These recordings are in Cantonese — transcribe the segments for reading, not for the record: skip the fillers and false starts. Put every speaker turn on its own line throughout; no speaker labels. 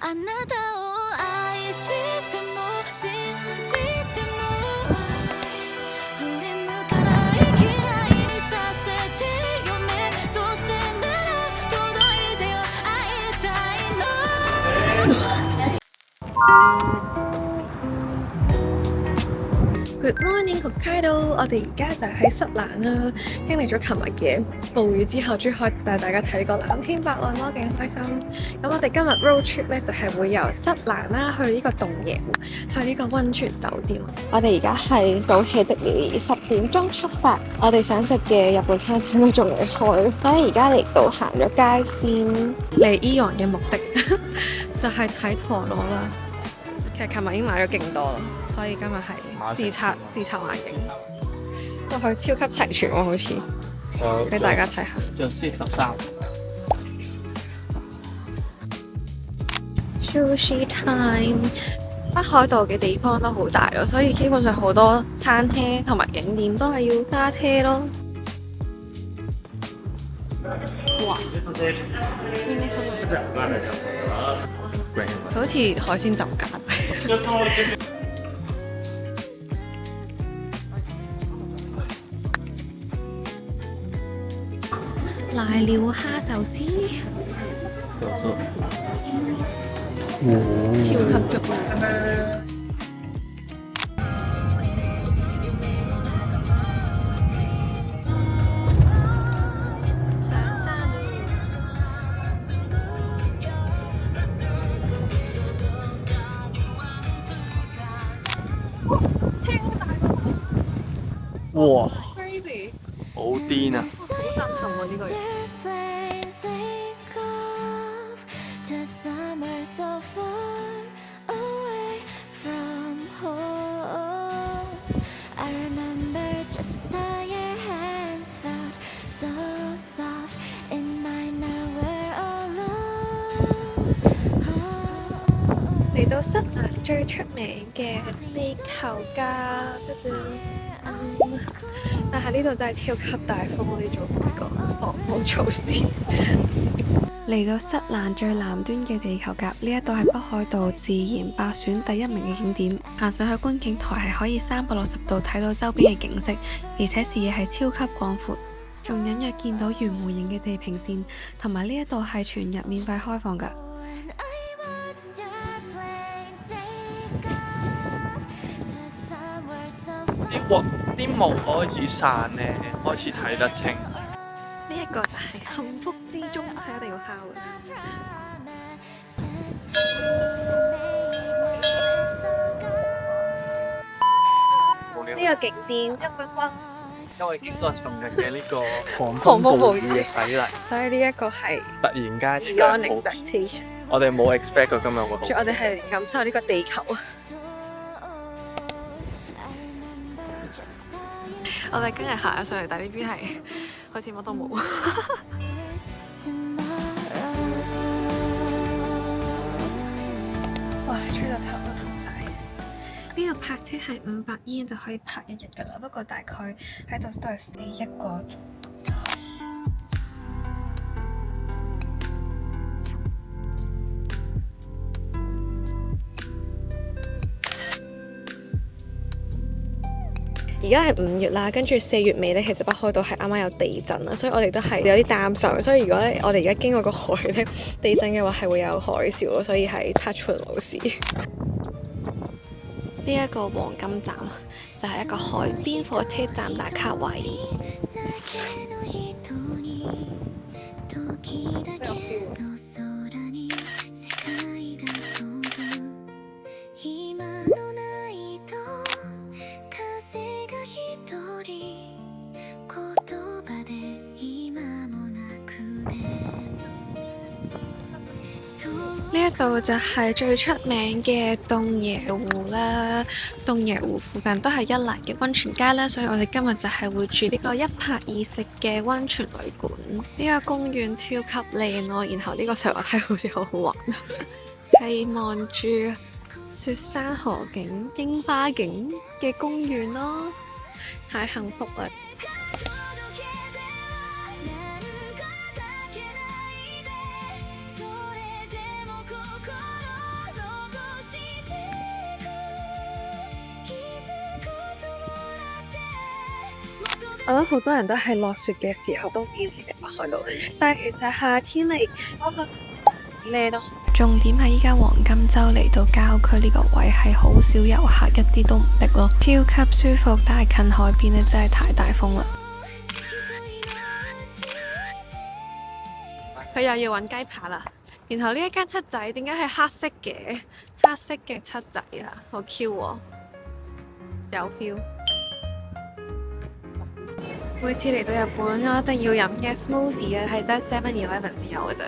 あなたを愛しても信じても振り向かない嫌いにさせてよねどうしてなら届いてよ会いたいの
Good morning，北海道，我哋而家就喺室蘭啦。經歷咗琴日嘅暴雨之後，終於可以帶大家睇呢個藍天白雲咯，勁開心。咁我哋今日 road trip 咧就係會由室蘭啦去呢個洞爺湖，去呢個温泉酒店。我哋而家係早起的了，10點鐘出發。我哋想食嘅日本餐廳都仲未開，所以而家嚟到行咗街先。嚟伊洋嘅目的就係睇陀螺啦。其實琴日已經買咗勁多啦。所以今日係視察環境，都佢超級齊全喎，好似俾大家睇下。
就 C13。Sushi
time， 北海道嘅地方都好大咯，所以基本上好多餐廳同埋景點都係要揸車咯。哇！啲咩生物？佢好似海鮮酒家。瀨尿蝦壽司，超級足啦！上山
哇！
，crazy，
好癲啊！
好震撼喎呢個嘢。嚟到室蘭最出名嘅地球家，但係呢度真係超級大風，我哋做呢個防風措施。嚟到室蘭最南端嘅地球甲，呢一度係北海道自然百選第1名嘅景點。行上去觀景台係可以360度睇到周邊嘅景色，而且視野係超級廣闊，仲隱約見到圓弧形嘅地平線，同埋呢一度係全日免費開放㗎。
啲霧開始散咧，開始睇得清。
呢一個就係幸福之中，係一定要敲嘅。呢個景點1分鐘，
因為經過尋日嘅呢個狂風暴雨嘅洗禮，
所以呢一個係
突然間
beyond expectation。
我哋冇 expect 過今日會好。
我哋係感受呢個地球啊！我哋今日行咗上嚟，但係呢邊係好似乜都冇。哇！吹到頭都痛晒。呢度泊車係500 yen 就可以泊1日㗎啦，不過大概喺度都係 stay 1個。而家係5月啦，跟住4月尾咧，其實北海道係啱啱有地震啦，所以我哋都係有啲擔心。所以如果咧我哋而家經過個海咧，地震嘅話係會有海嘯咯，所以係 touch wood 冇事。呢一個黃金站就係一個海邊火車站打卡位。呢一度就係最出名嘅洞爺湖啦，洞爺湖附近都係一蘭嘅溫泉街啦，所以我哋今日就係會住呢個1泊2食嘅溫泉旅館。呢個公園超級靚咯，然後呢個石滑梯好似好好玩，係望住雪山河景、櫻花景嘅公園咯，太幸福啦！我諗好多人都係落雪嘅時候都見時嘅北海道，但係其實夏天嚟嗰個靚咯。重點係依家黃金周嚟到郊區呢個位係好少遊客，一啲都唔逼咯，超級舒服。但係近海邊咧真係太大風啦。佢又要揾雞扒啦。然後呢一間七仔點解係黑色嘅？黑色嘅七仔啊，好 Q 喎，有 feel。每次嚟到日本，我一定要飲嘅 smoothie 啊，係得 7-Eleven 先有嘅啫，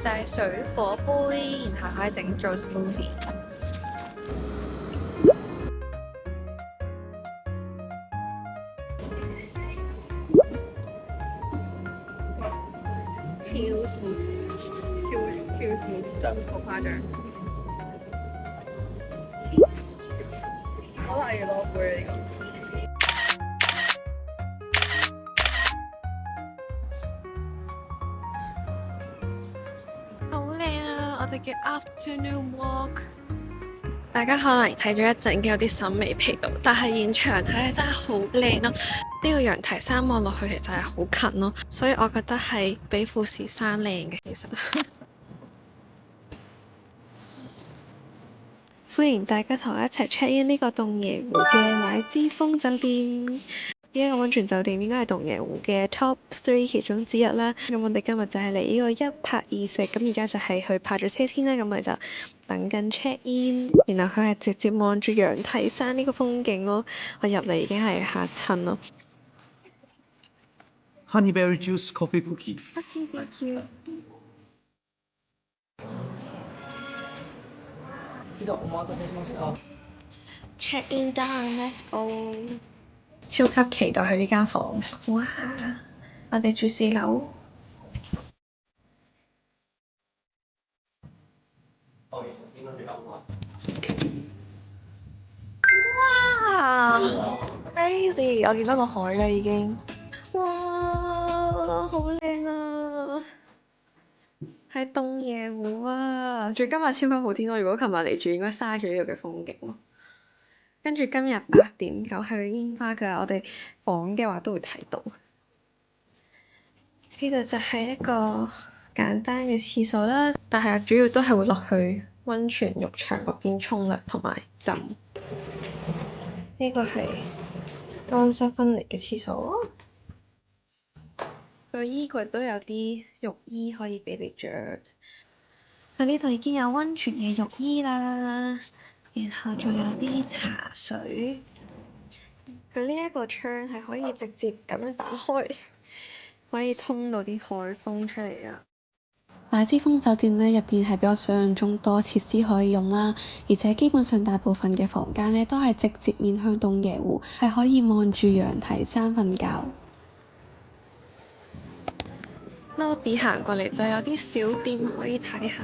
就係水果杯，然後可以整做 smoothie。超 smooth， 超 smooth， 真係好誇張。可能要攞杯呢個。我哋嘅 afternoon walk， 大家可能睇咗一陣，有啲審美疲勞，但係現場睇真係好靚咯。呢個羊蹄山望落去其實係好近咯，所以我覺得係比富士山靚嘅。其實歡迎大家同我一齊 check in 呢個洞爺湖嘅乃之峰酒店。呢個溫泉酒店應該係洞爺湖嘅 top 3其中之一啦。咁我哋今日就係嚟呢個一泊二食，咁而家就係去泊咗車先啦。咁我哋就等緊 check in， 然後佢係直接望住羊蹄山呢個風景咯。我入嚟已經係嚇親咯。
Honey berry juice coffee cookie。Thank
you。Check in done，let's go。超級期待去呢間房，哇！我哋住4樓。哇 ！Crazy！ 我見到個海啦已經。哇！好靚啊！喺洞爺湖啊！仲今日超級好天咯！如果琴日嚟住，應該嘥咗呢度嘅風景咯。跟住今日8.9係煙花㗎，我哋房嘅話都會睇到。呢度就係一個簡單嘅廁所啦，但係主要都係會落去溫泉浴場嗰邊沖涼同埋浸。呢個係乾濕分離嘅廁所，個衣櫃都有啲浴衣可以俾你着。佢呢度已經有溫泉嘅浴衣啦。然後仲有啲茶水，佢呢一個窗係可以直接咁樣打開，可以通到啲海風出嚟啊！乃之峰酒店呢入邊係比我想象中多設施可以用啦，而且基本上大部分嘅房間呢都係直接面向洞爺湖，係可以望住羊蹄山瞓覺。lobby 行過嚟就有啲小店可以睇下。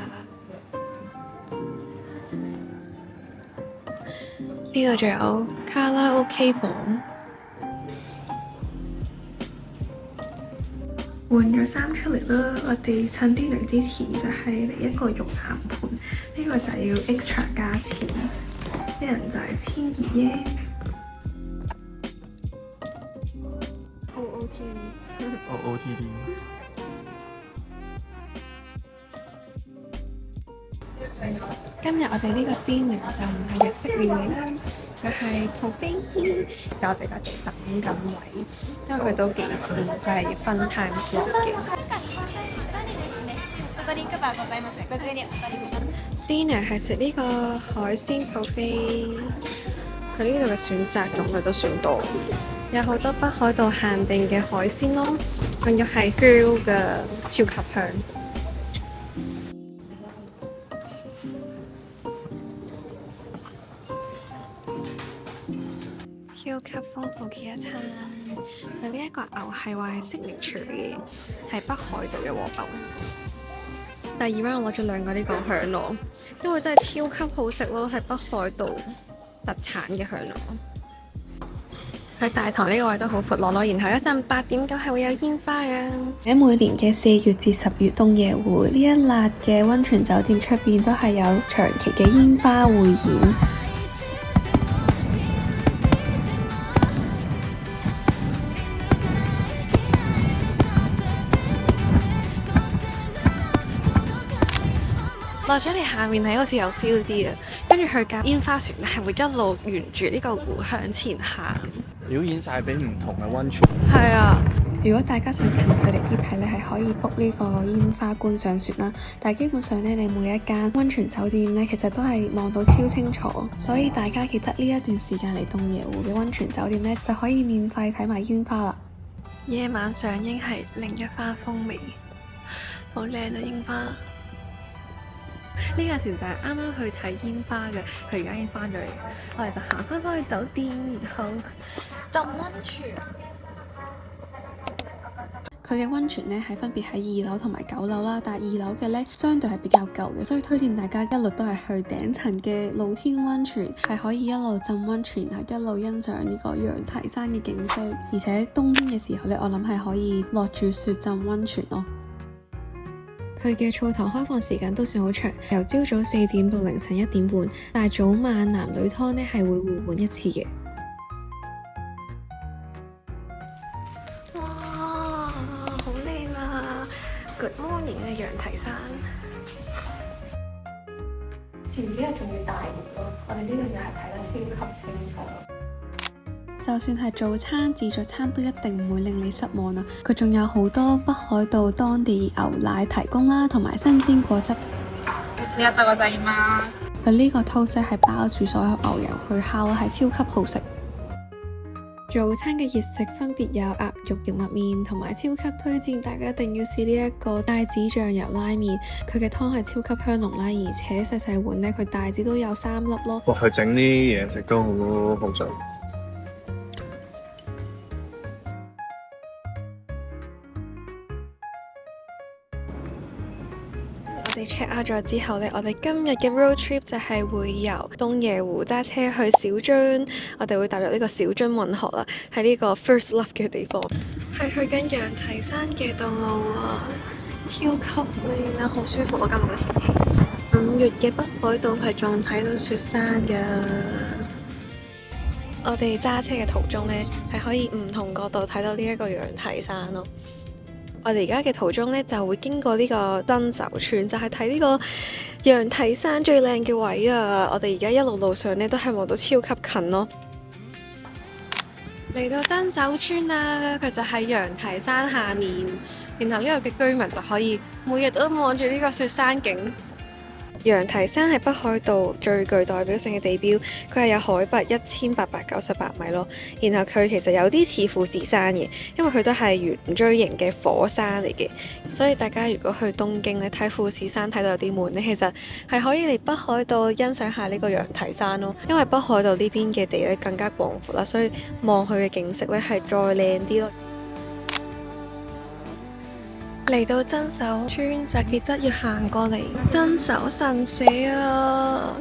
呢度仲有卡拉 OK 房，換咗衫出嚟啦。我哋趁 dinner 之前就係嚟一個浴岩盤，呢個就係要 extra 加錢，一人就係1200 yen。
OOTD。
今日我哋呢個 dinner 就唔係日式料理啦，佢係 buffet，但我哋家姐等緊位，因為佢都幾攰，就係要分 time slot 嘅。dinner 係食呢個海鮮 buffet，佢呢度嘅選擇種類都算多，有好多北海道限定嘅海鮮咯，仲要係 grill 嘅，超級香。超級豐富嘅一餐，佢呢一個牛係話係signature嘅，係北海道嘅和牛。第二 round 我攞咗2個呢個響螺，因為真係超級好食咯，係北海道特產嘅響螺。喺大堂呢個位都好闊落咯，然後一陣8.9係會有煙花嘅。喺每年嘅4月至10月，洞爺湖呢一辣嘅溫泉酒店出邊都係有長期嘅煙花匯演。落咗嚟下面係好似有 feel 啲啊，跟住佢架煙花船咧係會一路沿住呢個湖向前行。
表演晒俾唔同嘅溫泉。
係啊，如果大家想近距離啲睇咧，係可以 book 呢個煙花觀賞船啦。但係基本上咧，你每一間溫泉酒店咧，其實都係望到超清楚，所以大家記得呢一段時間嚟洞爺湖嘅溫泉酒店咧，就可以免費睇埋煙花啦。夜晚上映係另一番風味，好靚啊櫻花！呢架船就係啱啱去睇煙花嘅，佢而家已經翻咗嚟，我哋就行翻去酒店，然後浸溫泉。佢嘅溫泉呢係分別喺2樓同埋9樓啦，但係2樓嘅呢相對係比較舊嘅，所以推薦大家一路都係去頂層嘅露天溫泉，係可以一路浸溫泉，然後一路欣賞呢個羊蹄山嘅景色。而且冬天嘅時候呢，我諗係可以落住雪浸溫泉咯。佢嘅澡堂開放時間都算好長，由朝早4點到凌晨1點半，但係早晚男女湯呢係會互換一次嘅。哇，好靚啊 ！Good morning 嘅羊蹄山，前幾日仲要大熱咯，我哋呢度又係睇得超級清楚。就算係早餐、自助餐都一定唔會令你失望啊！佢仲有好多北海道當地牛奶提供啦，同埋新鮮果汁。佢呢個 toast 係包住所有牛油去烤，係超級好食。早餐嘅熱食分別有鴨肉牛肉麵，同埋超級推薦大家一定要試呢一個帶子醬油拉麵。佢嘅湯係超級香濃啦，而且細細碗呢，佢帶子都有3粒咯。
哇！佢整啲嘢食都好食。
我哋 check out 咗之後呢，我哋今日嘅 road trip 就係會由洞爺湖揸車去小樽，我哋會踏入呢個小樽運河啦，喺呢個 first love 嘅地方，係去緊羊蹄山嘅道路啊，超級靚啊，好舒服啊！今日嘅天氣，5月嘅北海道係仲睇到雪山㗎。我哋揸車嘅途中呢，係可以唔同角度睇到呢一個羊蹄山咯。我哋而家嘅途中呢，就會經過呢個真酒村，就係睇呢個羊蹄山最靚嘅位啊！我哋而家一路上呢，都係望到超級近咯。嚟到真酒村啦，佢就喺羊蹄山下面，然後呢度嘅居民就可以每日都望住呢個雪山景。羊蹄山係北海道最具代表性嘅地標，佢係有海拔1898米咯。然後佢其實有啲似富士山嘅，因為佢都係圓錐形嘅火山嚟嘅。所以大家如果去東京咧睇富士山睇到有啲悶咧，其實係可以嚟北海道欣賞下呢個羊蹄山咯。因為北海道呢邊嘅地咧更加廣闊啦，所以望佢嘅景色咧係再靚啲咯。嚟到真手村就記得要行過嚟真手神社啊，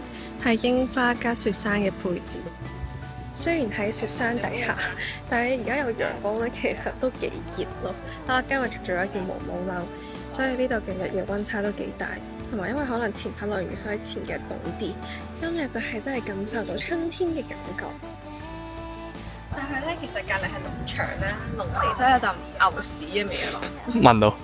係櫻花加雪山嘅配置。雖然喺雪山底下，但係而家有陽光咧，其實都幾熱咯。我今日着咗一件毛毛褸，所以呢度嘅日夜溫差都幾大。同埋因為可能前排落雨，所以前幾日凍啲。今日就係真係感受到春天嘅感覺。但係咧，其實隔離係農場啦，農地，所以有陣牛屎嘅味咯。
聞到。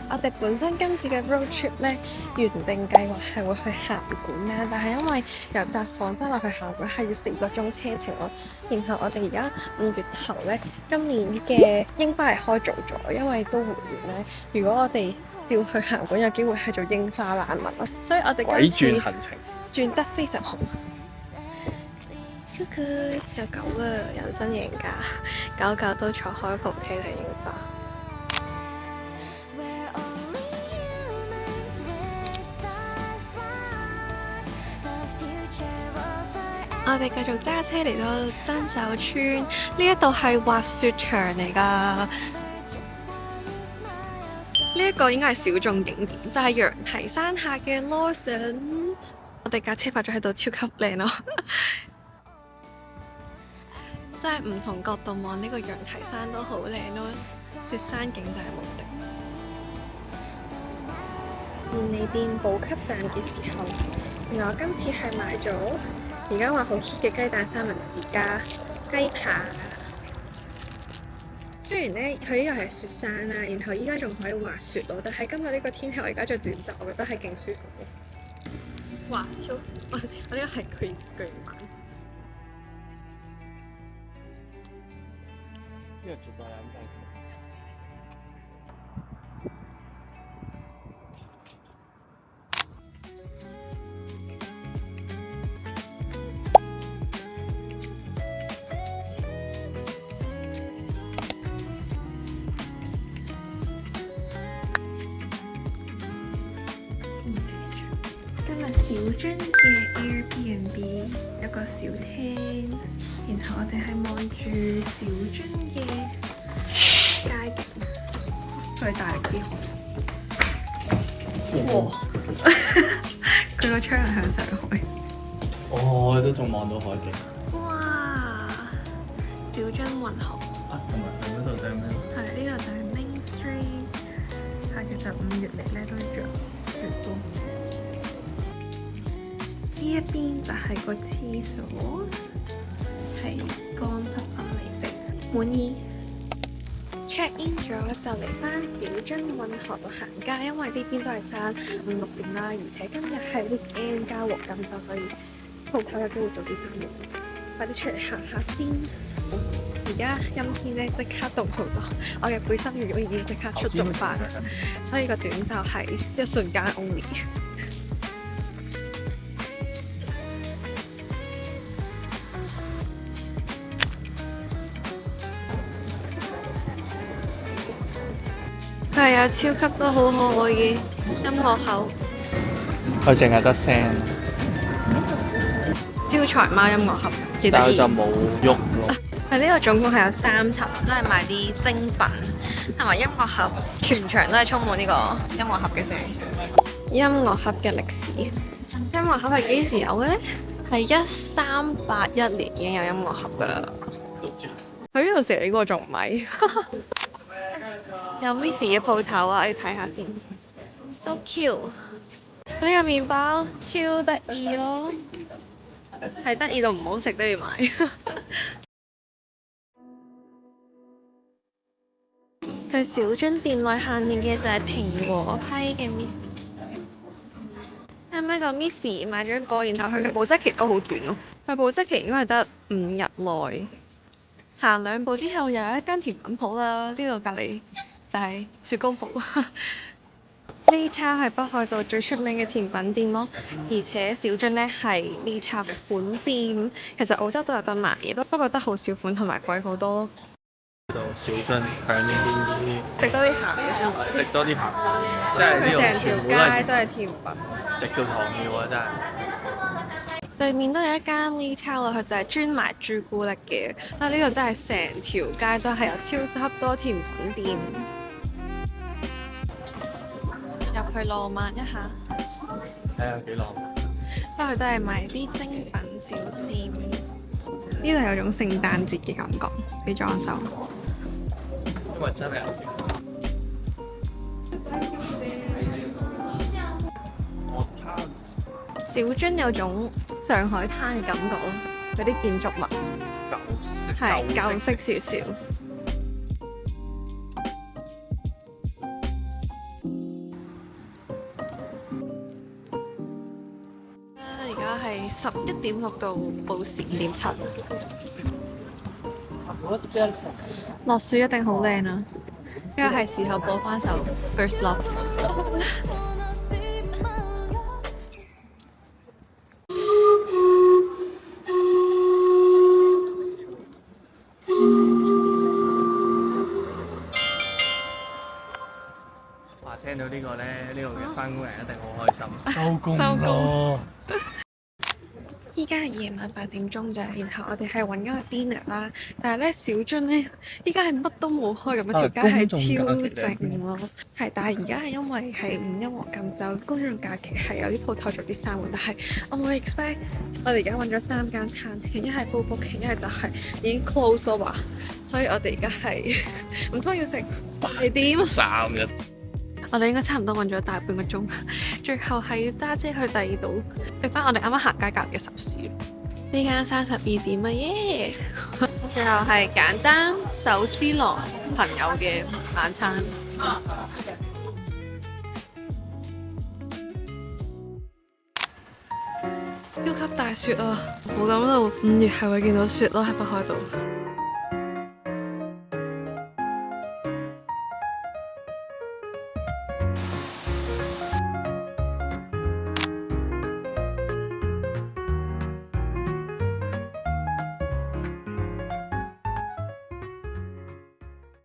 我哋本身今次嘅 road trip 咧，原定計劃係會去函館啦，但係因為由札幌揸落去函館係要4個鐘車程咯。然後我哋而家5月頭咧，今年嘅櫻花係開早咗，因為都回暖咧。如果我哋照去函館，有機會係做櫻花難民咯。所以我哋今次
轉行程
轉得非常好。有狗啊，人生贏家，狗狗都坐開篷車睇櫻花。我哋繼續揸車嚟到真手村，呢一度係滑雪場嚟㗎。呢一個應該係小眾景點，就係羊蹄山下嘅 Lawson。我哋架車泊咗喺度，超級靚咯！真係唔同角度望呢個羊蹄山都好靚咯，雪山景就係無敵。便利店補給站嘅時候，原來我今次係買咗而家話好 hit 嘅雞蛋三文治加雞扒，雖然咧佢呢個係雪山啦，然後依家仲可以滑雪咯，但係今日呢個天氣我而家着短袖，我覺得係勁舒服嘅。哇！超我呢個係巨版。
呢個絕對飲得。
今日小樽嘅 Airbnb 有個小廳，然後我哋係望住小樽嘅街景，再大力啲好。哇！佢個窗係向上海。
哦，都仲望到海景。
哇！小樽運河。
啊，同埋嗰度就係咩？
係呢度就係 Main Street。係其實5月嚟咧都着雪咯。呢一邊就係個廁所，係乾濕分離的，滿意。check in 咗就嚟翻小樽運河度行街，因為呢邊都係閂5、6點啦，而且今日係 weekend 加黃金週，所以鋪頭有機會早啲閂門。快啲出嚟行下先。而家陰天咧，即刻凍好多，我嘅背心羽絨已經即刻出動翻，所以個短袖係一瞬間 only。佢係有超級多好可愛嘅音樂口，
佢淨係得聲，
招財貓音樂盒，幾得意。
但係就冇喐咯。
呢個總共係有3層，都係賣啲精品同埋音樂盒，全場都係充滿呢個音樂盒嘅聲。音樂盒嘅歷史，音樂盒係幾時有嘅呢？係1381年已經有音樂盒噶啦。佢呢度寫過仲唔係？有 Miffy 嘅鋪頭啊，我要睇下先。So cute！ 呢個麵包超得意咯，係得意到唔好食都要買。佢小樽店內限定嘅就係蘋果批嘅 Miffy。啱啱個 Miffy 買咗一個，然後佢嘅保質期都好短咯。佢保質期應該係得5日內。行2步之後又有一間甜品鋪啦，呢度隔離就係雪糕鋪。呢家係北海道最出名嘅甜品店咯，而且小樽呢係呢家嘅本店。其實澳洲都有得賣嘅，不過得好少款同埋貴好多咯。
到小樽向呢邊
食多啲鹹嘅，
食多啲鹹，即係呢度
成條
全部
街都係甜品。
食到糖尿啊！真係。
對面都有一間 retail 啦，佢就係專賣朱古力嘅，所以呢度真係成條街都係有超級多甜品店。入去浪漫一下，
睇下幾浪漫。
所以佢都係賣啲精品小店。呢度有種聖誕節嘅感覺，啲裝修。
因為真係有
小樽有種上海灘嘅感覺咯，嗰啲建築物係舊式少少。而家係11.6度，報時5.7。落雪一定好靚啊！依家係時候播翻首《First Love》。
聽到呢個咧，呢度嘅翻工人一定好開心。收工咯！
依家係夜晚8點鐘咋，然後我哋係揾咗個 dinner 啦。但係咧小樽咧，依家係乜都冇開咁，一條街係超靜咯。係，但係而家係因為係5一黃金週，公眾假期係有啲鋪頭做啲生活，但係我冇 expect 我哋而家揾咗3間餐廳，一係 full booking，一係就係已經 close 咗話，所以我哋而家係唔通要食大點
3日。
我哋應該差唔多揾咗大半個鐘，最後係要揸車去第二度食翻我哋啱啱行街隔離嘅壽司。呢間32點啊耶！最後係簡單壽司郎朋友嘅晚餐。超級大雪啊！冇諗到5月係會見到雪咯，喺北海道。